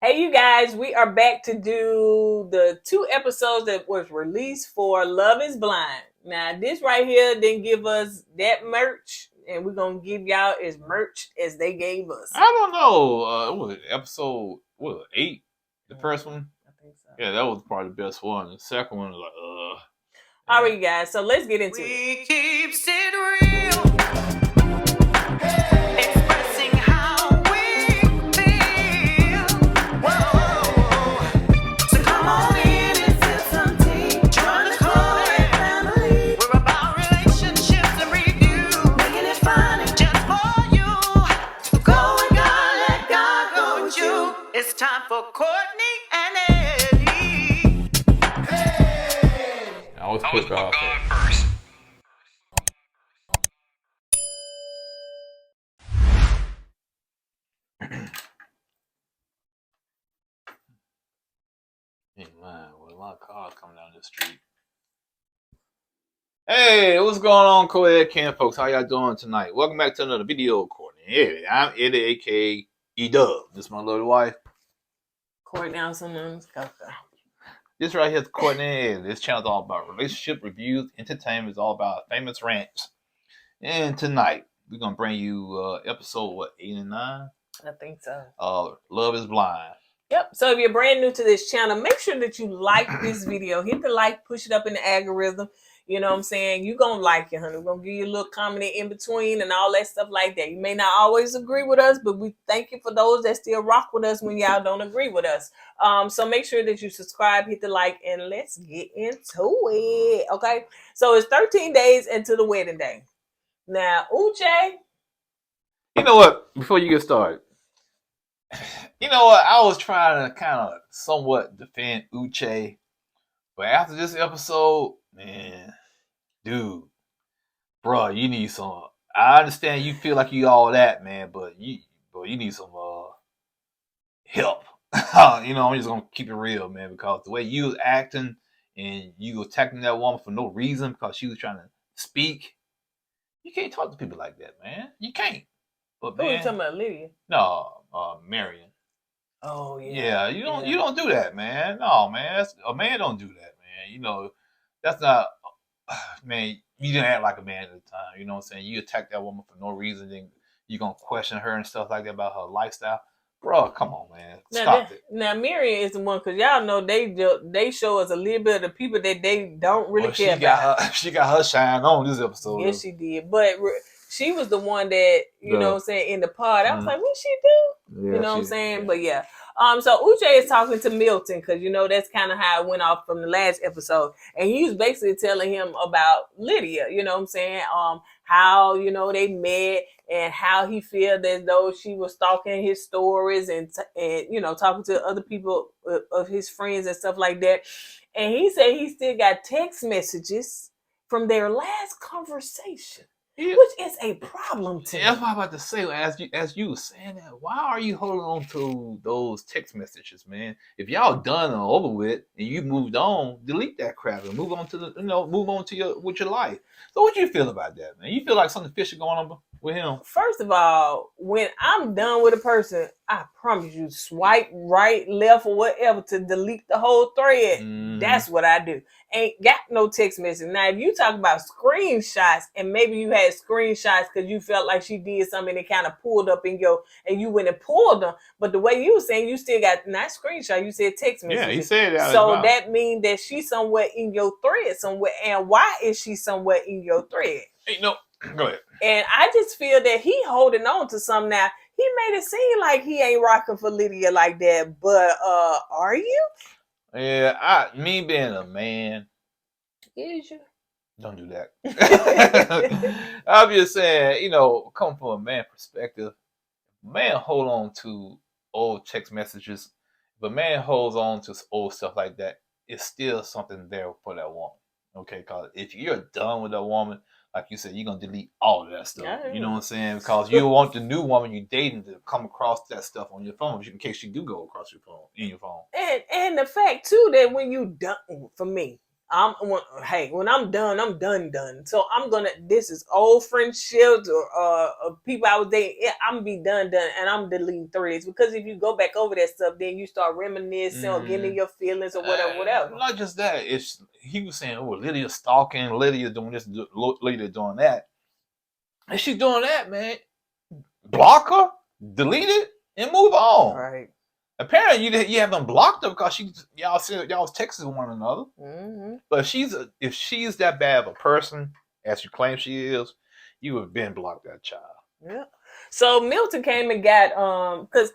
Hey, you guys, we are back to do the 2 episodes that was released for Love is Blind. Now, this right here didn't give us that merch, and we're going to give y'all as merch as they gave us. I don't know. What was it, episode 8? The first one? I think so. Yeah, that was probably the best one. The second one was like, All right, guys, so let's get into it. We keeps it real. Expressing how we feel. Whoa. So come on in and sip some tea. Join the KoEd family. We're about relationships and review. Making it fun and just for you. Go with God, let God go with you. It's time for Kourtney and Eddie. I was put God first. Hey man, with a lot of cars coming down the street. Hey, what's going on, KoEd camp folks? How y'all doing tonight? Welcome back to another video, Kourtney Eddie. I'm Eddie, aka E-Dub. This is my little wife. Kourtney someone's Coco. This right here is Kourtney Eddie. This channel is all about relationship reviews, entertainment. Is all about famous rants. And tonight we're gonna bring you episode 8 and 9. I think so. Love is Blind. Yep. So if you're brand new to this channel, make sure that you like this video. Hit the like, push it up in the algorithm. You know what I'm saying? You're going to like it, honey. We're going to give you a little comment in between and all that stuff like that. You may not always agree with us, but we thank you for those that still rock with us when y'all don't agree with us. So make sure that you subscribe, hit the like, and let's get into it. Okay? So it's 13 days into the wedding day. Now, Uche. You know what? Before you get started, you know what? I was trying to kind of somewhat defend Uche, but after this episode, man, dude, bro, you need some. I understand you feel like you all that, man, but you need some help. You know, I'm just gonna keep it real, man, because the way you was acting and you attacking that woman for no reason because she was trying to speak, you can't talk to people like that, man. You can't. But Who are you man, talking about, Lydia? no, Marion. Oh yeah. You don't do that, man. No, man. A man don't do that, man. You know, that's not man, you didn't act like a man at the time, you know what I'm saying? You attack that woman for no reason, then you're gonna question her and stuff like that about her lifestyle. Bro, come on, man. Stop it. Now, Miriam is the one, because y'all know they show us a little bit of the people that they don't really care about. She got her shine on this episode. Yes, she did. But she was the one that, you know what I'm saying, in the pod. I was like, what she do? Yeah, you know what I'm saying? Yeah. But yeah. So Uche is talking to Milton, because, you know, that's kind of how it went off from the last episode. And he was basically telling him about Lydia, you know what I'm saying? How, you know, they met and how he felt as though she was stalking his stories and you know, talking to other people of his friends and stuff like that. And he said he still got text messages from their last conversation. Yeah. Which is a problem to me. That's what I'm about to say. As you were saying that, why are you holding on to those text messages, man? If y'all done and over with and you moved on, delete that crap and move on to your life. So what you feel about that, man? You feel like something fishy going on with him? First of all, when I'm done with a person, I promise you, swipe right, left, or whatever to delete the whole thread. That's what I do. Ain't got no text message. Now, if you talk about screenshots, and maybe you had screenshots because you felt like she did something and it kind of pulled up in and you went and pulled them. But the way you were saying, you still got not screenshot, you said text messages. Yeah, he said that. So that means that she's somewhere in your thread somewhere. And why is she somewhere in your thread? Hey, no, go ahead. And I just feel that he holding on to something now. He made it seem like he ain't rocking for Lydia like that, but are you? Yeah, me being a man. Is you? Don't do that. I'm just saying, you know, coming from a man perspective, man hold on to old text messages. If a man holds on to old stuff like that, it's still something there for that woman. Okay, because if you're done with that woman, like you said, you're going to delete all of that stuff. Yeah. You know what I'm saying? Because you want the new woman you're dating to come across that stuff on your phone in case you do go across your phone, in your phone. And the fact, too, that when you done, for me, when I'm done, I'm done. So this is old friendships or people I was dating. I'm gonna be done, and I'm deleting threads because if you go back over that stuff, then you start reminiscing or getting in your feelings or whatever. Not just that. He was saying, "Oh, Lydia stalking, Lydia doing this, Lydia doing that." And she's doing that, man. Block her, delete it, and move on. Right. Apparently, you haven't blocked her because y'all was texting one another. Mm-hmm. But if she's that bad of a person as you claim she is, you would have been blocked that child. Yeah. So Milton came and got because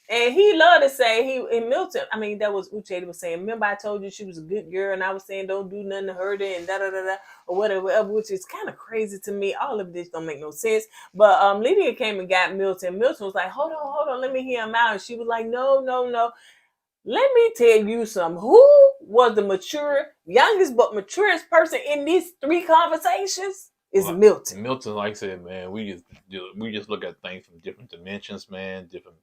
and he loved to say Milton. I mean, that was Uche was saying. Remember, I told you she was a good girl, and I was saying don't do nothing to hurt her and da da da da or whatever, which is kind of crazy to me. All of this don't make no sense. But Lydia came and got Milton. Milton was like, hold on, let me hear him out. And she was like, no. Let me tell you something. Who was the youngest but maturest person in these 3 conversations? Is Milton. Milton, like I said, man, we just look at things from different dimensions, man. Different,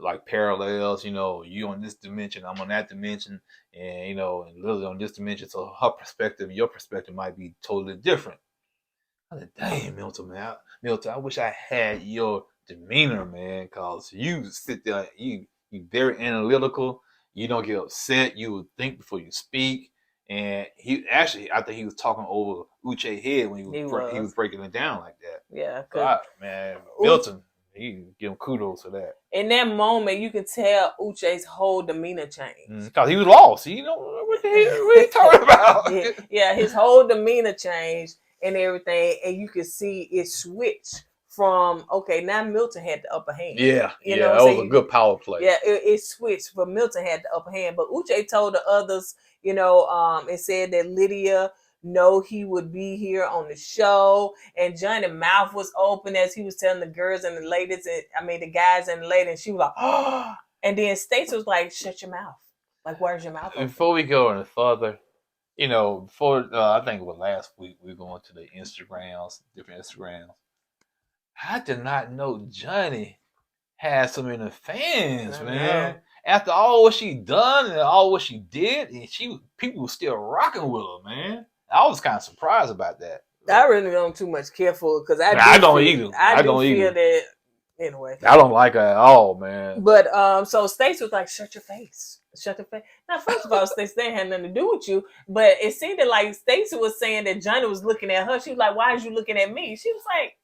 like parallels. You on this dimension, I'm on that dimension, and and Lily on this dimension. So her perspective, your perspective might be totally different. I said, dang, Milton, man, Milton, I wish I had your demeanor, man, because you sit there, you very analytical. You don't get upset. You would think before you speak. And I think he was talking over Uche's head when he was breaking it down like that. Yeah, man, Milton, he give him kudos for that. In that moment, you can tell Uche's whole demeanor changed because he was lost. He what the hell are you talking about? Yeah, his whole demeanor changed and everything, and you could see it switch from now Milton had the upper hand. Yeah, that was a good power play. Yeah, it switched, but Milton had the upper hand. But Uche told the others, and said that Lydia know he would be here on the show, and Johnny's mouth was open as he was telling the girls and the ladies, the guys and the ladies, and she was like, oh, and then Stacey was like, shut your mouth. Like, where's your mouth open? Before we go any further, before I think it was last week, we were going to the different Instagrams. I did not know Johnny had so many fans, man. After all what she done and all what she did, and people were still rocking with her, man. I was kind of surprised about that. I really don't too much care for her because I don't either. I don't feel that anyway. I don't like her at all, man. But so Stacey was like, shut your face. Shut your face. Now, first of all, Stacey, they had nothing to do with you. But it seemed like Stacey was saying that Johnny was looking at her. She was like, why is you looking at me? She was like,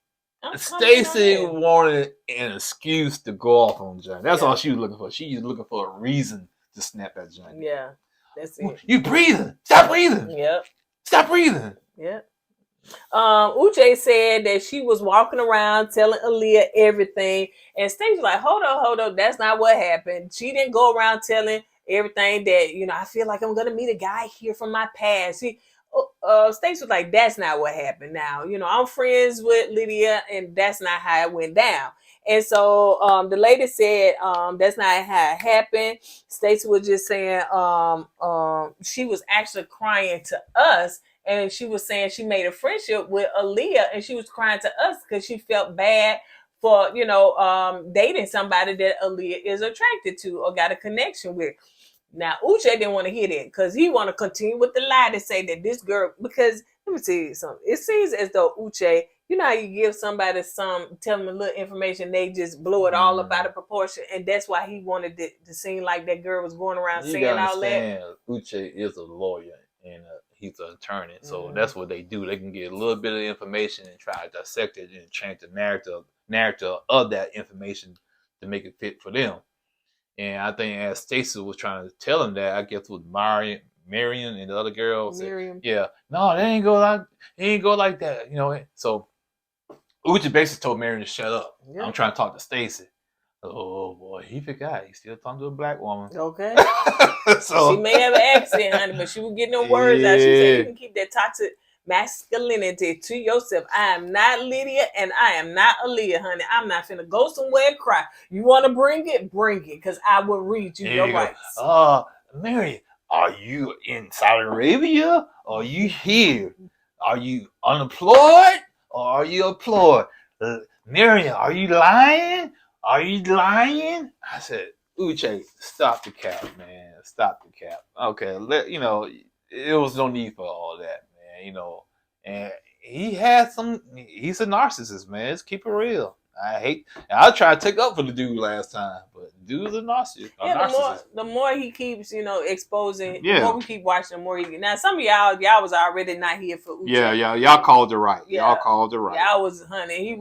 Stacey wanted an excuse to go off on Johnny. That's all she was looking for. She was looking for a reason to snap at Johnny. Yeah, that's it. You breathing. Stop breathing. Yep. Stop breathing. Yep. Uche said that she was walking around telling Aaliyah everything. And Stacey was like, hold on. That's not what happened. She didn't go around telling everything that, I feel like I'm going to meet a guy here from my past. Stacey was like, that's not what happened. Now, I'm friends with Lydia, and that's not how it went down. And so the lady said that's not how it happened. Stacey was just saying she was actually crying to us, and she was saying she made a friendship with Aaliyah, and she was crying to us because she felt bad for dating somebody that Aaliyah is attracted to or got a connection with. Now, Uche didn't want to hear that because he want to continue with the lie to say that this girl, because let me tell you something. It seems as though Uche, how you give somebody tell them a little information, they just blow it all up out of proportion. And that's why he wanted it to seem like that girl was going around saying all that. Uche is a lawyer and he's an attorney. So that's what they do. They can get a little bit of information and try to dissect it and change the narrative of that information to make it fit for them. And I think as Stacey was trying to tell him that, I guess with Marion and the other girl said, yeah, no, they ain't go like that, So Uche basically told Marion to shut up. Yeah. I'm trying to talk to Stacey. Oh boy, he forgot. He's still talking to a black woman. Okay. So she may have an accent, honey, but she was getting no words out. She said you can keep that toxic masculinity to yourself. I am not Lydia and I am not Aaliyah, honey. I'm not finna go somewhere and cry. You want to bring it, because I will read you your rights. Mary, are you in Saudi Arabia? Are you here? Are you unemployed or are you employed? Mary, are you lying? Are you lying? I said, Uche, stop the cap, man. Stop the cap. Okay, it was no need for all that, man. And he had some. He's a narcissist, man. Let's keep it real. I tried to take up for the dude last time, but the dude's a narcissist. Yeah, the more he keeps, exposing, the Yeah. more we keep watching, the more he. Now, some of y'all was already not here for Uche. Yeah, y'all called it right. Yeah. Y'all called it right. Y'all was, honey,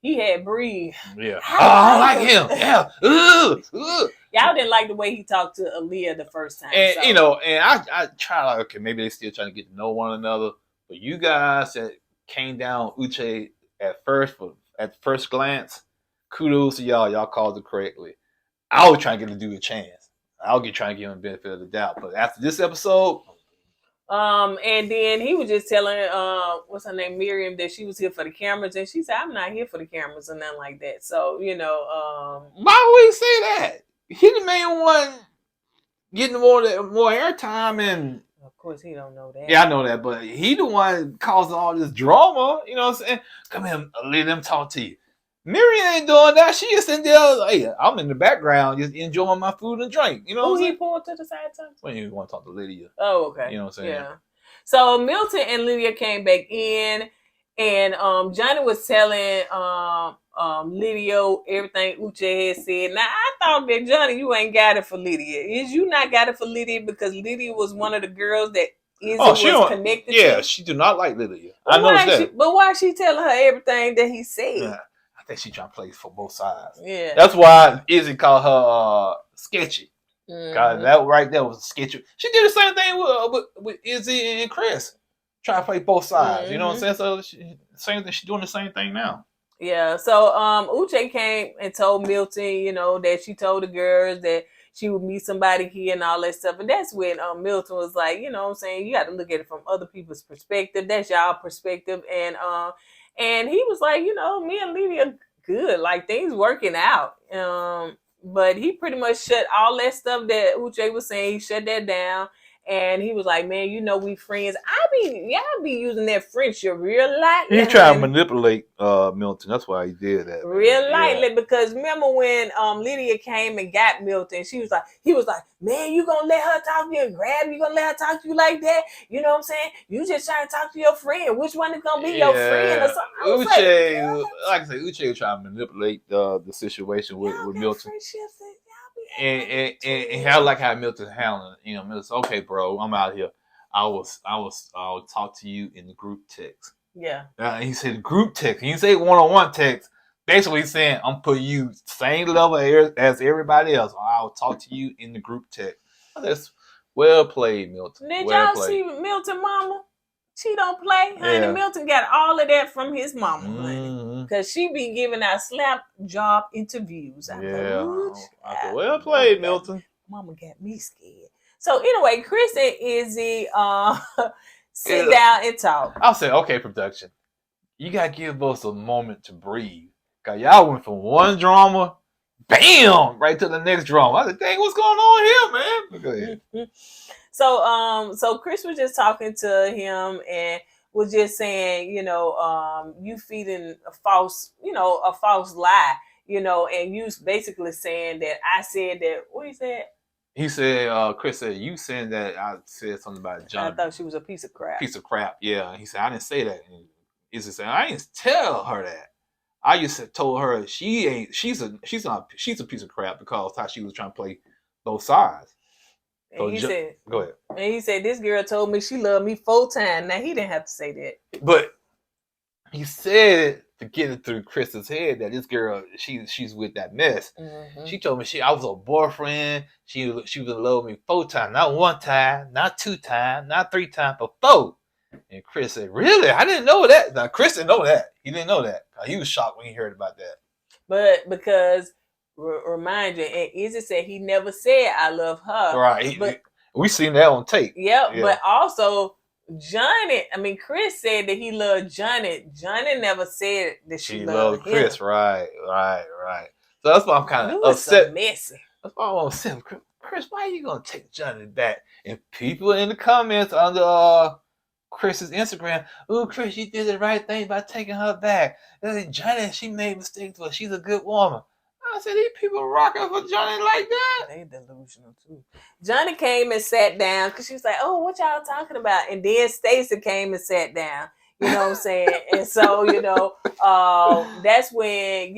he had breathe. Yeah. I don't like him. Yeah. Y'all didn't like the way he talked to Aaliyah the first time. And so. and I try like, okay, maybe they still trying to get to know one another. But you guys that came down Uche at first glance, kudos to y'all. Y'all called it correctly. I was trying to give the dude a chance. I'll trying to give him the benefit of the doubt. But after this episode, and then he was just telling what's her name, Miriam, that she was here for the cameras, and she said, "I'm not here for the cameras or nothing like that." So why would he say that? He the main one getting more airtime, and of course he don't know that. Yeah, I know that, but he the one causing all this drama. You know what I'm saying? Come here, let them talk to you. Miriam ain't doing that. She just in there. Hey, I'm in the background, just enjoying my food and drink. You know who what I'm he saying? pulled to the side time? When you want to talk to Lydia. Oh, okay. You know what I'm saying? Yeah. So Milton and Lydia came back in, and Johnny was telling Lydia everything Uche had said. Now I thought that Johnny, you ain't got it for Lydia. Is you not got it for Lydia because Lydia was one of the girls that was connected to? Yeah, she do not like Lydia. I know that. But why she telling her everything that he said? Yeah, I think she trying to play for both sides. Yeah. That's why Izzy called her sketchy. Mm-hmm. God, that right there was sketchy. She did the same thing with Izzy and Chris. Try to play both sides. Mm-hmm. You know what I'm saying? So same thing. She's doing the same thing now. Yeah. So Uche came and told Milton, that she told the girls that she would meet somebody here and all that stuff. And that's when Milton was like, you know what I'm saying, you got to look at it from other people's perspective. That's y'all perspective. And he was like, me and Lydia good. Like, things working out. But he pretty much shut all that stuff that Uche was saying. He shut that down. And he was like, man, we friends. Y'all be using that friendship real lightly. He tried to manipulate Milton. That's why he did that. Real lightly, because remember when Lydia came and got Milton, he was like, man, you gonna let her talk to you and grab you? You gonna let her talk to you like that? You know what I'm saying? You just trying to talk to your friend. Which one is gonna be your friend or something? Uche, like I said, Uche was trying to manipulate the situation with Milton. And I like how Milton's handling. Milton's okay, bro. I'm out here. I'll talk to you in the group text. Yeah. He said group text. He didn't say one-on-one text. Basically, he's saying I'm putting you same level as everybody else. I'll talk to you in the group text. That's well played, Milton. Did y'all see Milton mama? She don't play, honey. Yeah. Milton got all of that from his mama, honey. Because she be giving out slap job interviews. Well played, Milton. Mama got me scared. So anyway, Chris and Izzy sit down and talk. I'll say, okay, production. You got to give us a moment to breathe. Because y'all went from one drama, bam, right to the next drama. I said, dang, what's going on here, man? Go ahead. So Chris was just talking to him and was just saying, you feeding a false lie, and you basically saying that I said that. What he said? He said, Chris said, you saying that I said something about John. I thought she was a piece of crap. Piece of crap, yeah. He said, I didn't say that. And Izzy said, I didn't tell her that. I just told her she's a piece of crap because how she was trying to play both sides. And he said, go ahead. And he said, this girl told me she loved me full time. Now, he didn't have to say that. But he said to get it through Chris's head that this girl, she's with that mess. Mm-hmm. She told me I was her boyfriend. She was in love with me 4 times. Not 1 time, not 2 times, not 3 times, but 4. And Chris said, really? I didn't know that. Now, Chris didn't know that. He didn't know that. He was shocked when he heard about that. But because... remind you, and Izzy said he never said I love her. Right. We seen that on tape. Yep. Yeah. But also Chris said that he loved Johnny. Johnny never said that she loved him. Chris. Right. So that's why I'm kind of upset. So messy. That's why I'm upset. Chris, why are you gonna take Johnny back? And people in the comments under Chris's Instagram, oh, Chris, you did the right thing by taking her back. Johnny, she made mistakes, but she's a good woman. I I said, these people rocking for Johnny like that. They delusional too. Johnny came and sat down because she was like, "Oh, what y'all talking about?" And then Stacey came and sat down. You know what I'm saying? And so, that's when,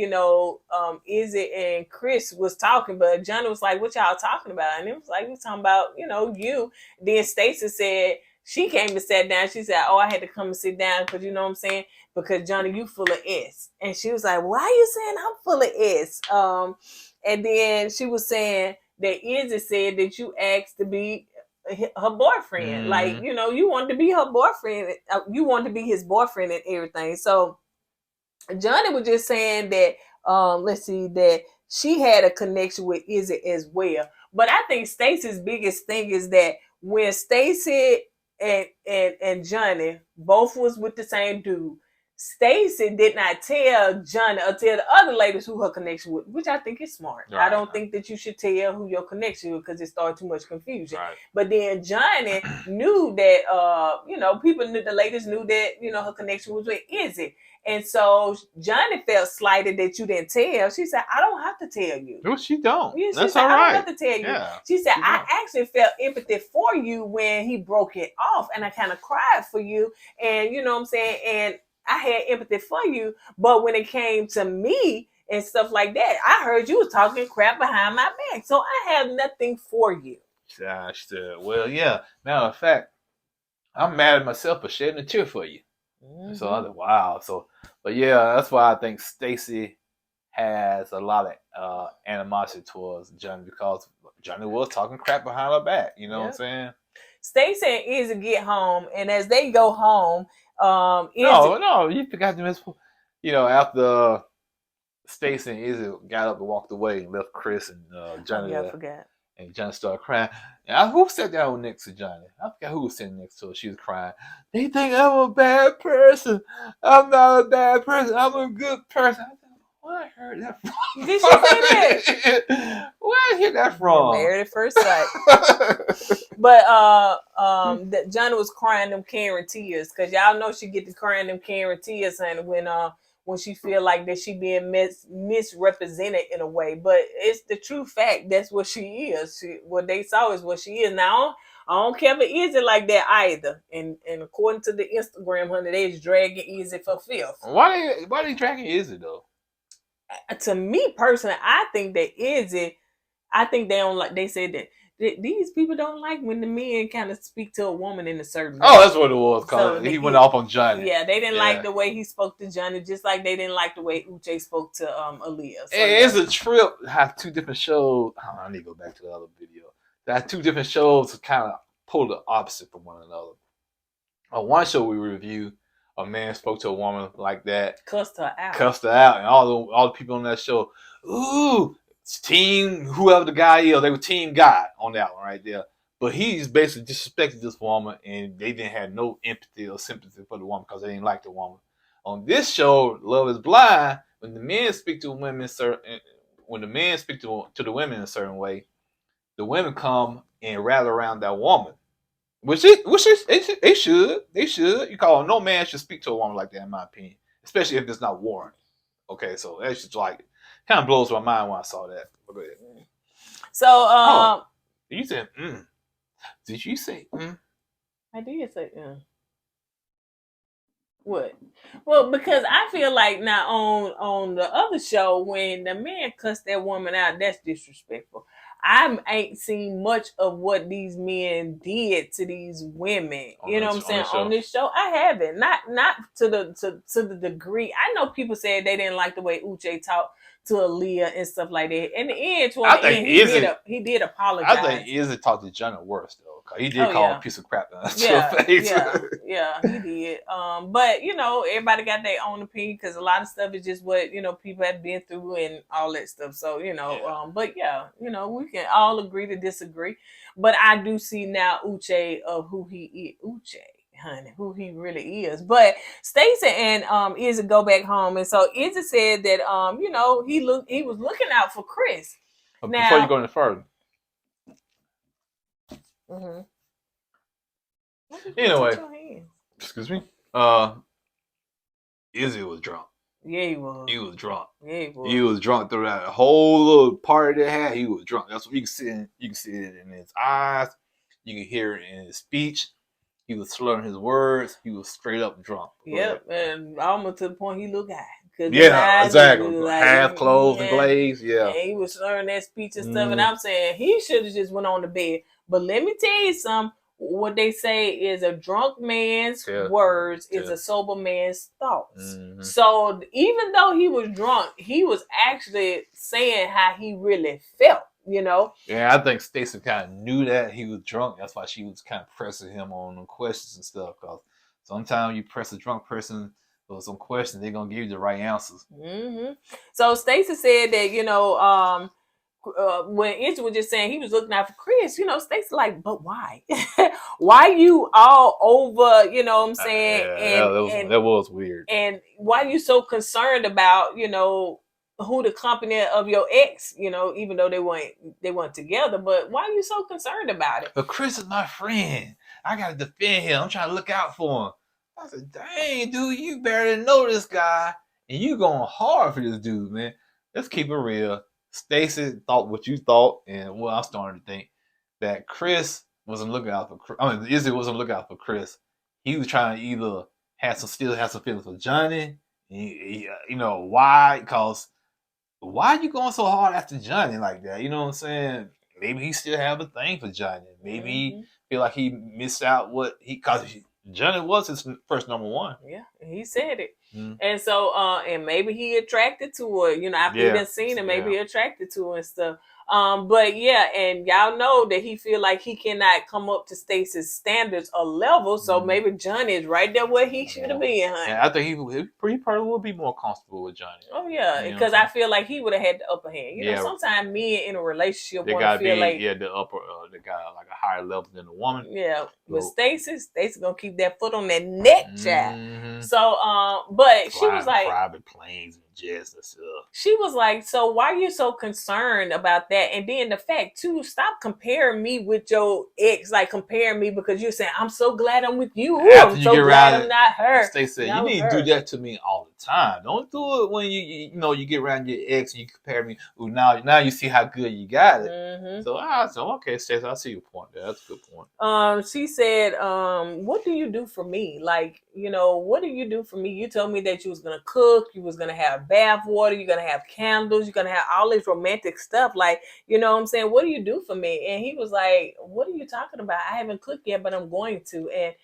Izzy and Chris was talking, but Johnny was like, "What y'all talking about?" And it was like, "We talking about, you." Then Stacey said, she came and sat down. She said, "Oh, I had to come and sit down because, you know what I'm saying? Because Johnny, you full of S." And she was like, "Why are you saying I'm full of S?" And then she was saying that Izzy said that you asked to be her boyfriend. Like, you wanted to be her boyfriend. You wanted to be his boyfriend and everything. So Johnny was just saying that, that she had a connection with Izzy as well. But I think Stacey's biggest thing is that when Stacey and Johnny both was with the same dude, Stacey did not tell Johnny or tell the other ladies who her connection with, which I think is smart. Right, I don't think that you should tell who your connection with because it started too much confusion. Right. But then Johnny knew that, people knew, the ladies knew that, her connection was with Izzy. And so Johnny felt slighted that you didn't tell. She said, "I don't have to tell you." No, she don't. Yeah, she That's said, all "I right. don't have to tell you." Yeah, she said, she "I don't. actually felt empathy for you when he broke it off, and I kind of cried for you. And you know what I'm saying? And I had empathy for you. But when it came to me and stuff like that, I heard you was talking crap behind my back. So I have nothing for you." She said, "Well, yeah. Matter of fact, I'm mad at myself for shedding a tear for you." Mm-hmm. So I was like, wow. So, but yeah, that's why I think Stacey has a lot of animosity towards Johnny because Johnny was talking crap behind her back. You know what I'm saying? Stacey and Izzy get home, and as they go home, Izzy, no, you forgot to miss. After Stacey and Izzy got up and walked away and left Chris and Johnny I there, forgot. and Johnny started crying. And who sat down next to Johnny? I forgot who was sitting next to her. She was crying. "They think I'm a bad person. I'm not a bad person. I'm a good person." I said, "Where I heard that from?" Did she say that? Where I hear that from? Married at first sight. But Johnny was crying them Karen tears because y'all know she get to crying them Karen tears, and when she feel like that she being misrepresented in a way. But it's the true fact. That's what she is. What they saw is what she is. Now I don't care if it isn't like that either. And according to the Instagram, honey, they just dragging Izzy for filth. Why they dragging Izzy though? To me personally, I think that Izzy, I think they don't like. They said that these people don't like when the men kind of speak to a woman in a certain way. Oh, that's what it was. So He went off on Johnny. Yeah, they didn't like the way he spoke to Johnny, just like they didn't like the way Uche spoke to Aaliyah. So, It's a trip. Have two different shows. I need to go back to the other video. They have two different shows to kind of pull the opposite from one another. On one show we reviewed, a man spoke to a woman like that, cussed her out, and all the people on that show, ooh, team whoever the guy is, they were team guy on that one right there. But he's basically disrespected this woman, and they didn't have no empathy or sympathy for the woman because they didn't like the woman. On this show, Love Is Blind, when the men speak to women, when the men speak to the women in a certain way, the women come and rally around that woman, which they should. You call no man should speak to a woman like that, in my opinion, especially if it's not warranted. Okay, so that's just like kind of blows my mind when I saw that. Go ahead. So you said Did you say I did say What? Well, because I feel like now on the other show, when the man cussed that woman out, that's disrespectful. I ain't seen much of what these men did to these women. You know what I'm saying? On this show, I haven't. Not to the degree. I know people said they didn't like the way Uche talked to Aaliyah and stuff like that. In the end, he did apologize. I think Izzy talked to Johnny worse though, because he did call him a piece of crap to her face. Yeah, he did. But everybody got their own opinion because a lot of stuff is just what people have been through and all that stuff. So but we can all agree to disagree. But I do see now Uche of who he is. Uche, honey, who he really is. But Stacey and Izzy go back home, and so Izzy said that he was looking out for Chris. Now, before you go any further. Mm-hmm. Anyway, excuse me. Izzy was drunk. Yeah, he was. He was drunk. Yeah, he was. He was drunk through that whole little party they had. He was drunk. That's what you can see. You can see it in his eyes. You can hear it in his speech. He was slurring his words. He was straight up drunk. Yep, and almost to the point he looked high. Yeah, exactly. Like, half closed and glazed. Yeah, and he was slurring that speech and stuff. And I'm saying he should have just went on to bed. But let me tell you something. What they say is a drunk man's words is a sober man's thoughts. So even though he was drunk, he was actually saying how he really felt. Yeah, I think Stacey kind of knew that he was drunk. That's why she was kind of pressing him on the questions and stuff. Because sometimes you press a drunk person for some questions, they're gonna give you the right answers. So Stacey said that when Itch was just saying he was looking out for Chris, Stacey like, but why? Why you all over? You know what I'm saying? That was weird. And why you so concerned about who the company of your ex, even though they weren't together, but why are you so concerned about it? But Chris is my friend. I gotta defend him. I'm trying to look out for him. I said, dang, dude, you barely know this guy, and you going hard for this dude, man. Let's keep it real. Stacey thought what you thought, and I'm starting to think that Chris wasn't looking out for Chris. I mean, Izzy wasn't looking out for Chris. He was trying to either still have some feelings for Johnny. Why? Because why are you going so hard after Johnny like that? You know what I'm saying? Maybe he still have a thing for Johnny. Maybe he feel like he missed out because Johnny was his first number one. Yeah, he said it. And so, and maybe he attracted to her, after he done seen her, maybe he attracted to her and stuff. But yeah, and y'all know that he feel like he cannot come up to Stacey's standards or level, so maybe Johnny is right there where he should have been, honey. And I think he probably would be more comfortable with Johnny. Oh yeah, because I feel like he would have had the upper hand. Sometimes men in a relationship want to feel like the guy like a higher level than the woman. Yeah, but Stacey gonna keep that foot on that neck, child. So, but she was like private planes and jets and stuff. She was like, so why are you so concerned about that? And then the fact too, stop comparing me with your ex, like comparing me because you're saying I'm so glad I'm with you. I'm so glad I'm not her. Stacey said, you need to do that to me all the time. Don't do it when you get around your ex and you compare me. Ooh, now you see how good you got it. So I said, okay, Stacey, I see your point there. That's a good point. She said, what do you do for me? Like, what do you do for me? You told me that you was gonna cook, you was gonna have bath water, you're gonna have candles, you're gonna have all this romantic stuff. Like, you know what I'm saying? What do you do for me? And he was like, what are you talking about? I haven't cooked yet, but I'm going to. And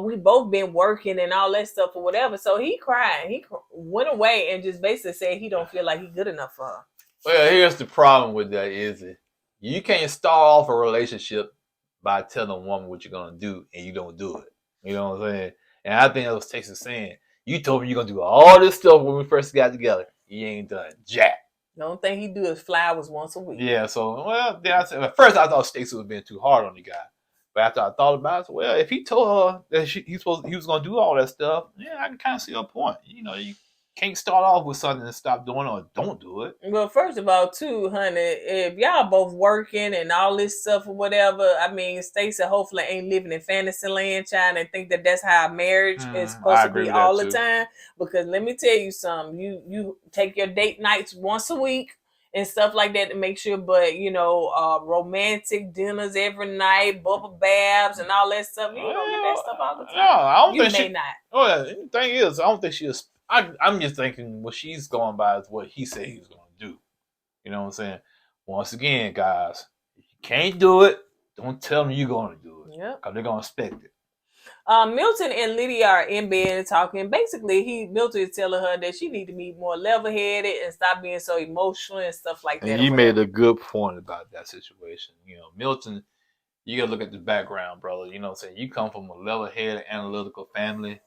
we both been working and all that stuff or whatever. So he cried. He went away and just basically said he don't feel like he's good enough for her. Well, here's the problem with that is you can't start off a relationship by telling a woman what you're gonna do and you don't do it. You know what I'm saying? And I think that was Stacey saying, you told me you're gonna do all this stuff when we first got together. You ain't done jack. The only thing he do is flowers once a week. Yeah, so then I said at first I thought Stacey was being too hard on the guy. But after I thought about it, I said, well, if he told her that he was gonna do all that stuff, yeah, I can kind of see her point. You can't start off with something and stop doing it or don't do it. Well, first of all, too, honey, if y'all both working and all this stuff or whatever, I mean, Stacey hopefully ain't living in fantasy land, child, and think that that's how marriage is supposed to be all the time. Because let me tell you something, you take your date nights once a week and stuff like that to make sure, but romantic dinners every night, bubble baths and all that stuff. You don't get that stuff all the time. No, I don't think she may not. Oh, yeah, the thing is, I don't think she is. I'm just thinking what she's going by is what he said he was going to do. You know what I'm saying? Once again, guys, if you can't do it, don't tell them you're going to do it. Yeah, because they're going to expect it. Milton and Lydia are in bed talking. Basically, Milton is telling her that she need to be more level-headed and stop being so emotional and stuff like that. And you made a good point about that situation. Milton, you got to look at the background, brother. You know what I'm saying? You come from a level-headed, analytical family.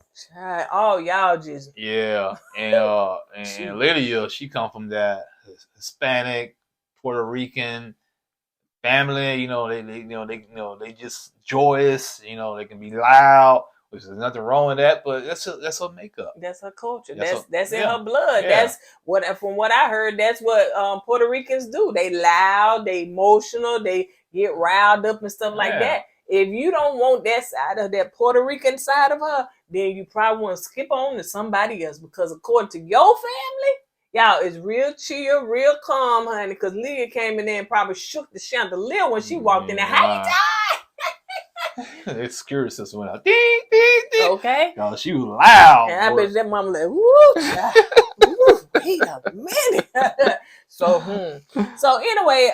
Oh, y'all just... Yeah. And Lydia, she come from that Hispanic, Puerto Rican family. They just joyous. They can be loud, which is nothing wrong with that. But that's her makeup. That's her culture. That's in her blood. Yeah. That's from what I heard. That's what Puerto Ricans do. They loud. They emotional. They get riled up and stuff like that. If you don't want that side of that Puerto Rican side of her, then you probably want to skip on to somebody else because according to your family, y'all is real chill, real calm, honey. Because Lydia came in there and probably shook the chandelier when she walked in there. Hey, The security system went out. Ding, ding, ding. okay. Yo, she was loud. And I boy. bet that mama like, woo, child. Woo, wait a minute. So anyway,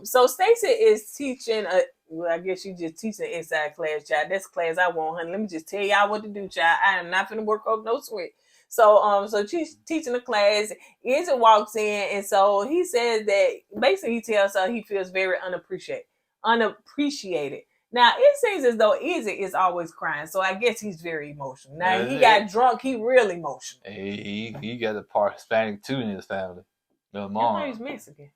so Stacey is teaching well, I guess she just teaching inside class, child. That's class I want, honey. Let me just tell y'all what to do, child. I am not finna work up no sweat. So so she's teaching the class. Izzy walks in, and so he says that basically he tells her he feels very unappreciated. Now it seems as though Izzy is always crying, so I guess he's very emotional. Now he got drunk, he real emotional. Hey, he got a part Hispanic too in his family. The I mom. thought he's Mexican.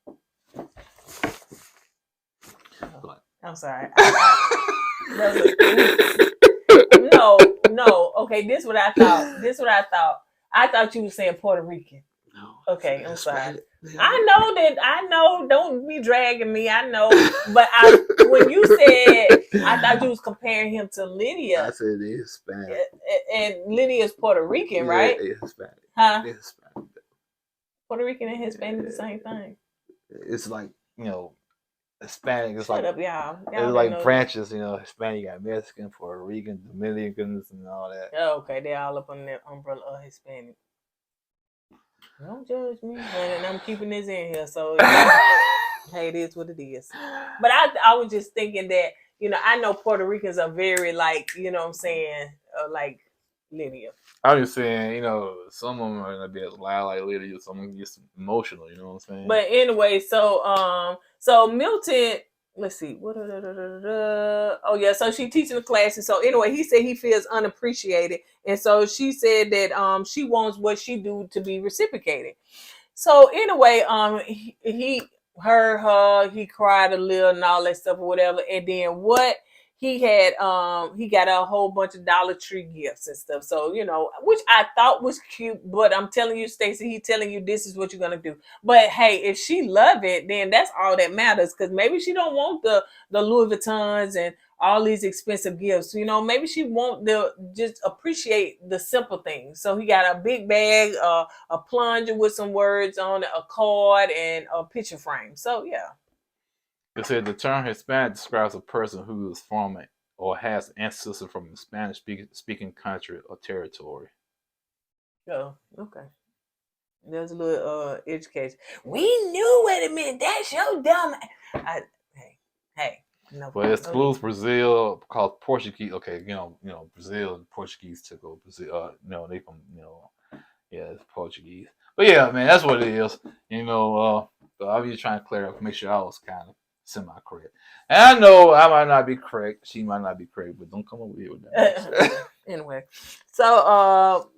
What? I'm sorry. No. Okay, this is what I thought. I thought you were saying Puerto Rican. No. Okay, I'm sorry. I know. Don't be dragging me. I know, but when you said, I thought you was comparing him to Lydia. I said it's Hispanic. And Lydia's Puerto Rican, right? It's Hispanic. Huh? It's Hispanic. Puerto Rican and Hispanic the same thing. It's like, Hispanic is Shut like up, y'all. it's like branches, Hispanic, you got Mexican, Puerto Rican, Dominicans, and all that. Okay, they're all up under that umbrella of Hispanic. Don't judge me, and I'm keeping this in here, so hey, it is what it is. But I was just thinking that, I know Puerto Ricans are very like, what I'm saying, like Lydia. I'm just saying, some of them are gonna be as loud like Lydia, some of them get emotional, you know what I'm saying? But anyway, so Milton, let's see, oh yeah, so she teaching the class, and so anyway, he said he feels unappreciated, and so she said that she wants what she do to be reciprocated. So anyway, he heard her, he cried a little and all that stuff or whatever, and then what? He got a whole bunch of Dollar Tree gifts and stuff. So, which I thought was cute, but I'm telling you, Stacey, he's telling you this is what you're going to do. But hey, if she love it, then that's all that matters. Cause maybe she don't want the Louis Vuittons and all these expensive gifts. Maybe she want to just appreciate the simple things. So he got a big bag, a plunger with some words on it, a card, and a picture frame. So yeah. It said the term Hispanic describes a person who is from or has ancestors from a Spanish-speaking country or territory. Oh, okay. There's a little education. We knew what it meant. That's your dumb. Hey. No. But it excludes Brazil because Portuguese. Okay, Brazil and Portuguese took over Brazil. They from it's Portuguese. But yeah, man, that's what it is. So I was just trying to clear up, make sure I was kind of semi-correct. And I know I might not be correct. She might not be correct, but don't come over here with that. Anyway, so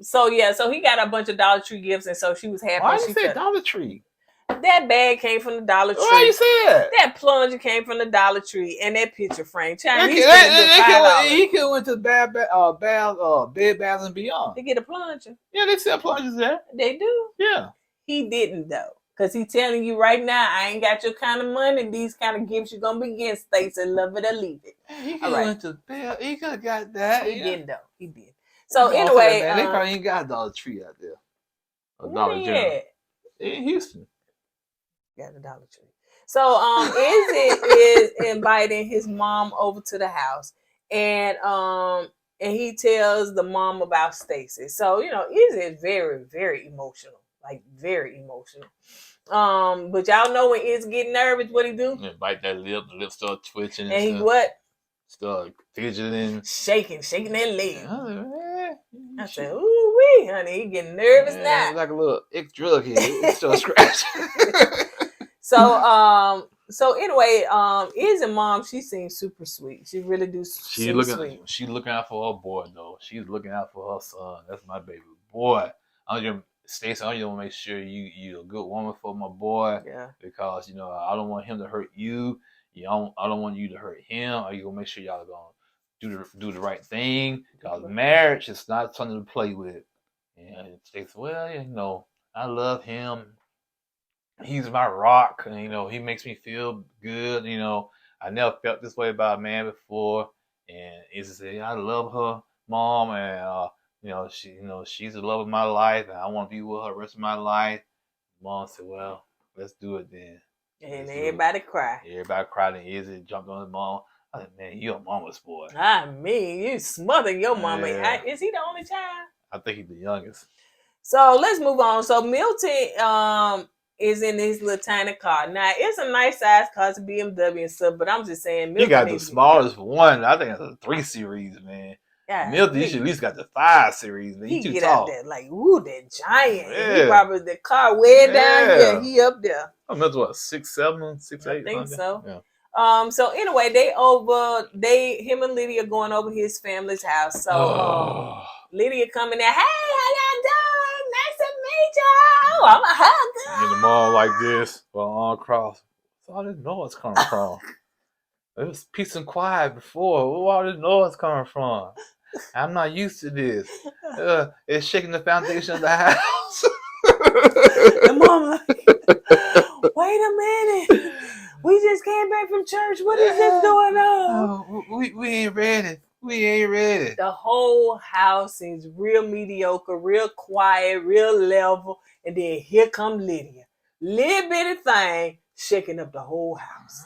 he got a bunch of Dollar Tree gifts, and so she was happy. Why you say Dollar Tree? That bag came from the Dollar Tree. Why you say that? That plunger came from the Dollar Tree, and that picture frame. He could have went to Bed Bath and Beyond to get a plunger. Yeah, they sell plungers there. They do. Yeah. He didn't though. Because he's telling you right now, I ain't got your kind of money. These kind of gifts you're going to be getting, Stacey. Love it or leave it. He could have went to Bell. He could have got that. He didn't, though. He did. So, anyway. They probably ain't got a Dollar Tree out there. A Dollar General. In Houston. Got a Dollar Tree. So, Izzy is inviting his mom over to the house. And he tells the mom about Stacey. So, Izzy is very, very emotional. Like very emotional. But y'all know when it's getting nervous, what he do? Yeah, bite that lip, the lip start twitching. And he what? Start fidgeting. Shaking that leg. I said, Shit. ooh wee, honey, he getting nervous now. Like a little drug here. It starts scratching. So anyway, Izzy mom, she seems super sweet. She really do seem sweet. She's looking out for her boy though. She's looking out for her son. That's my baby boy. Stacey, I just want to make sure you're a good woman for my boy. Yeah. Because I don't want him to hurt you. I don't want you to hurt him. Are you gonna make sure y'all are gonna do the right thing? Because marriage is not something to play with. And Stacey, well, I love him. He's my rock, and he makes me feel good. I never felt this way about a man before. And Izzy said, I love her. Mom, and she's the love of my life, and I want to be with her the rest of my life. Mom said, well, let's do it then. And everybody cry. Everybody cried, and Izzy jumped on his mom. I said, man, you a mama's boy. I mean, you smother your mama. Yeah. Is he the only child? I think he's the youngest. So let's move on. So Milton is in his little tiny car. Now it's a nice size car, it's a BMW and stuff, but I'm just saying Milton He got the smallest one. I think it's a 3 Series, man. Yeah, Milton, you should at least got the 5 Series, man. he He too get tall. out there like, ooh, that giant. Yeah. He probably the car way down Yeah. here. He up there. I Milton, what, 6'7", 6'8"? I think so. Yeah. So anyway, him and Lydia going over his family's house. So Lydia coming there, hey, how y'all doing? Nice to meet you. I'm a hug. And the mom like this, well, on cross. So I didn't know what's coming from. It was peace and quiet before. Where all this noise coming from? I'm not used to this. It's shaking the foundation of the house. The mom like, wait a minute. We just came back from church. What is this going on? Oh, we ain't ready. We ain't ready. The whole house is real mediocre, real quiet, real level. And then here come Lydia. Little bitty thing shaking up the whole house.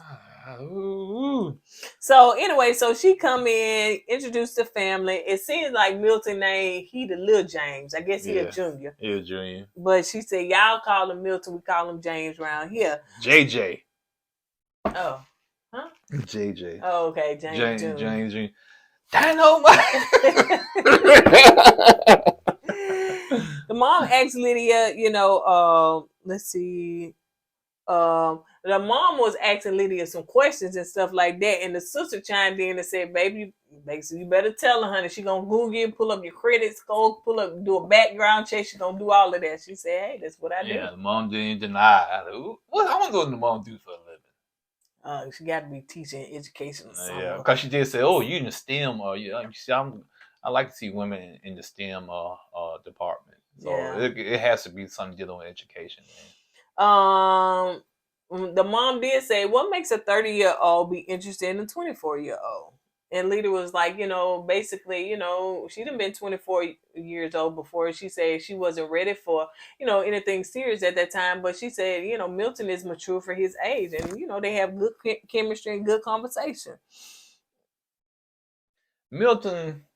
Ooh. So anyway, so she come in, introduce the family. It seems like Milton name, he the little James. I guess he a junior. He a junior. But she said, y'all call him Milton, we call him James around here. JJ. Oh. Huh? JJ. Oh, okay. James Jr. James Jr. Dynamite. The mom asked Lydia, let's see. The mom was asking Lydia some questions and stuff like that, and the sister chimed in and said, "Baby, you better tell her, honey. She gonna Google you, pull up your credit score, do a background check. She gonna do all of that." She said, "Hey, that's what I do." Yeah, the mom didn't deny. I want to know what the mom do for a living. She got to be teaching education. Yeah, because she did say, "Oh, you in the STEM, or you see, I like to see women in the STEM department." So it has to be something dealing with education. Man. The mom did say, what makes a 30-year-old be interested in a 24-year-old? And Lydia was like, basically, she done been 24 years old before. She said she wasn't ready for, anything serious at that time. But she said, Milton is mature for his age. And, they have good chemistry and good conversation. Milton,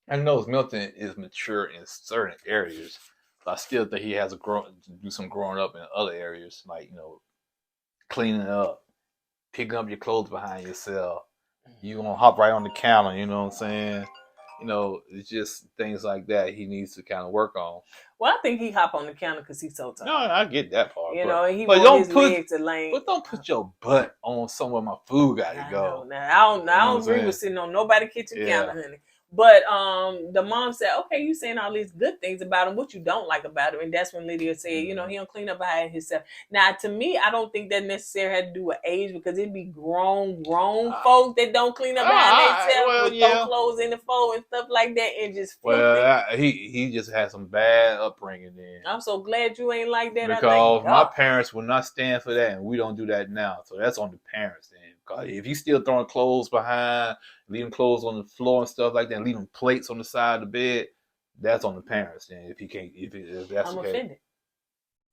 I know Milton is mature in certain areas. But I still think he has to do some growing up in other areas, like, cleaning up, picking up your clothes behind yourself. You gonna hop right on the counter, you know what I'm saying? It's just things like that he needs to kind of work on. Well, I think he hop on the counter because he's so tired. No, I get that part. And he wants his legs to lane. But don't put your butt on somewhere my food got to go. Now, I don't agree with sitting on nobody's kitchen counter, honey. But the mom said, okay, you saying all these good things about him. What you don't like about him? And that's when Lydia said, he don't clean up behind himself. Now, to me, I don't think that necessarily had to do with age because it'd be grown folks that don't clean up behind themselves with throw clothes in the fold and stuff like that and just filthy. Well, he just had some bad upbringing then. I'm so glad you ain't like that. Because my parents would not stand for that, and we don't do that now. So that's on the parents then. Because if he's still throwing clothes behind, leaving clothes on the floor and stuff like that, and leaving plates on the side of the bed, that's on the parents then. If that's I'm okay. offended.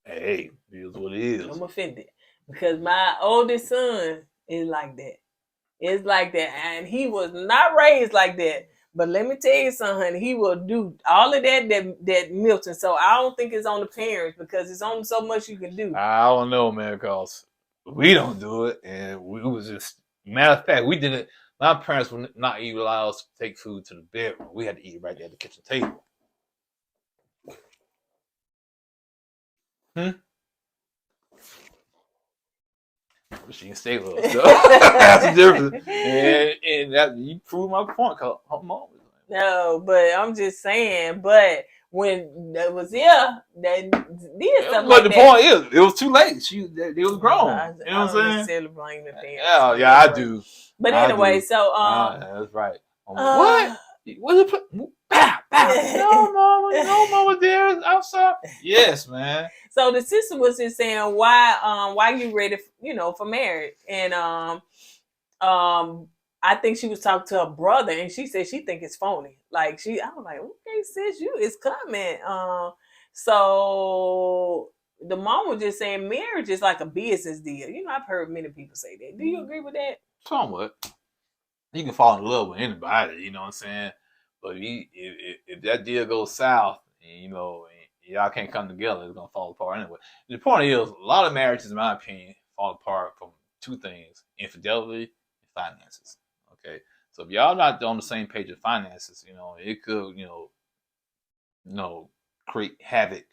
Hey, it is what it is. I'm offended because my oldest son is like that. It's like that, and he was not raised like that. But let me tell you something, honey. He will do all of that Milton. So I don't think it's on the parents because it's only so much you can do. I don't know, man, because we don't do it, and we was just matter of fact, we did it. My parents would not even allow us to take food to the bedroom. We had to eat right there at the kitchen table. She can stay with us. So. That's the difference. And that, you prove my point. Cause her mom was like, no, but I'm just saying. But when that was that did stuff but like the that. point is, it was too late. They was grown. You know what I'm saying? Blame the parents. Yeah, I do. But anyway, so that's right. What? Was it? Bow. No, mama, there. I'm sorry. Yes, man. So the sister was just saying, why you ready, for marriage? And I think she was talking to her brother, and she said she think it's phony. Like I was like, okay, sis, you is coming. So the mom was just saying marriage is like a business deal. You know, I've heard many people say that. Do you agree with that? Somewhat. You can fall in love with anybody, you know what I'm saying? But if that deal goes south, and, you know, and y'all can't come together, it's gonna fall apart anyway. The point is, a lot of marriages, in my opinion, fall apart from two things: infidelity and finances. Okay, so if y'all not on the same page of finances, you know, it could, create havoc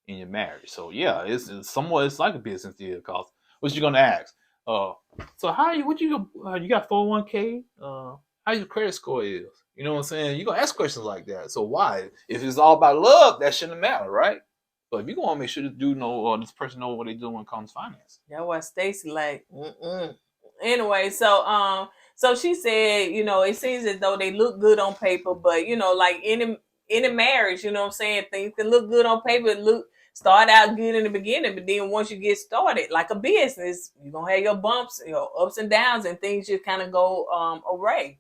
in your marriage. So yeah, it's somewhat, it's like a business deal. Cause what you gonna ask? So how you, what you got 401k? How your credit score is? You know what I'm saying? You gonna ask questions like that. So why? If it's all about love, that shouldn't matter, right? But if you gonna make sure this dude know, or this person know what they do when it comes to finance. That's why Stacy like, Anyway, so she said, you know, it seems as though they look good on paper, but you know, like any marriage, you know what I'm saying, things can look good on paper, start out good in the beginning, but then once you get started, like a business, you're gonna have your bumps, your ups and downs, and things just kind of go awry.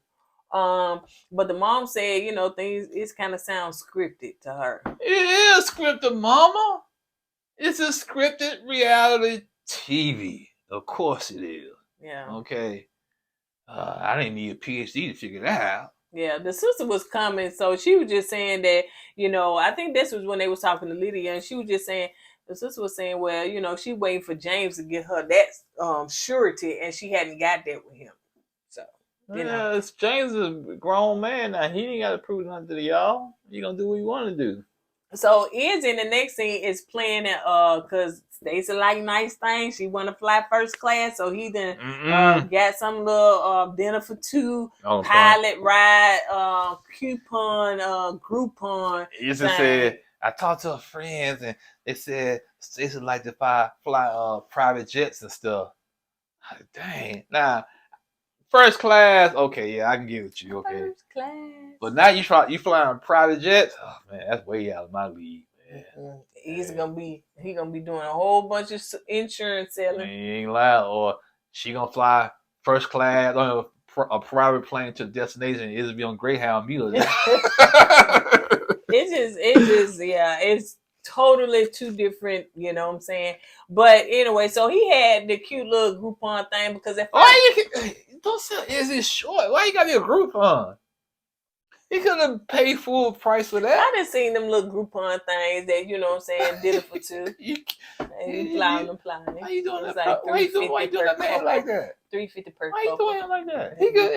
But the mom said, you know, things it kind of sounds scripted to her. It is scripted, mama. It's a scripted reality TV. Of course it is. Yeah. Okay. I didn't need a PhD to figure that out. Yeah, the sister was coming, so she was just saying that, you know, I think this was when they was talking to Lydia, and she was just saying, the sister was saying, well, you know, she waiting for James to get her that surety, and she hadn't got that with him. So, you know. James is a grown man now. He ain't got to prove nothing to y'all. You gonna do what you want to do. So Izzy in the next scene is playing it cause Stacey like nice things. She wanna fly first class, so he then got some little dinner for two, pilot ride, coupon, Groupon. Izzy said, I talked to her friends and they said Stacey like to fly private jets and stuff. Dang. Now, first class, okay, yeah, I can give it to you, okay. First class. But now you flying private jets? Oh man, that's way out of my league, man. He's gonna be doing a whole bunch of insurance selling. He ain't loud. Or she gonna fly first class on a private plane to the destination and it'll be on Greyhound Mule. It's totally two different, you know what I'm saying? But anyway, so he had the cute little Groupon thing because at first, don't say is it short? Why you got me a Groupon? He could have paid full price for that. I done seen them little Groupon things that, you know what I'm saying, did it for two. You flying. Why you doing that? Like why you doing that man like that? $350 per Why you doing him like that? He could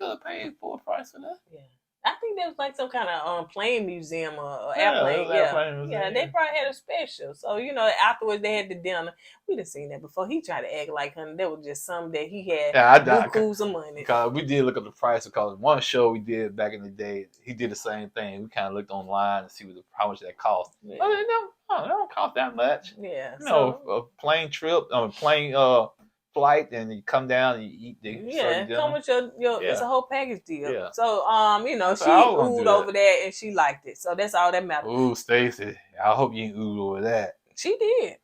have paid full price for that. Yeah. I think that was like some kind of plane museum or airplane. Yeah, they probably had a special. So, you know, afterwards they had the dinner. We done seen that before. He tried to act like, honey, that was just something that he had bukus of money. Because we did look up the price because one show we did back in the day, he did the same thing. We kind of looked online to see how much that cost. Yeah. It don't cost that much. Yeah. You know, a plane trip, flight, and you come down and you eat. Come with your it's a whole package deal. Yeah. So you know, she oohed over that and she liked it. So that's all that matters. Ooh, Stacey, I hope you ain't oohed over that. She did.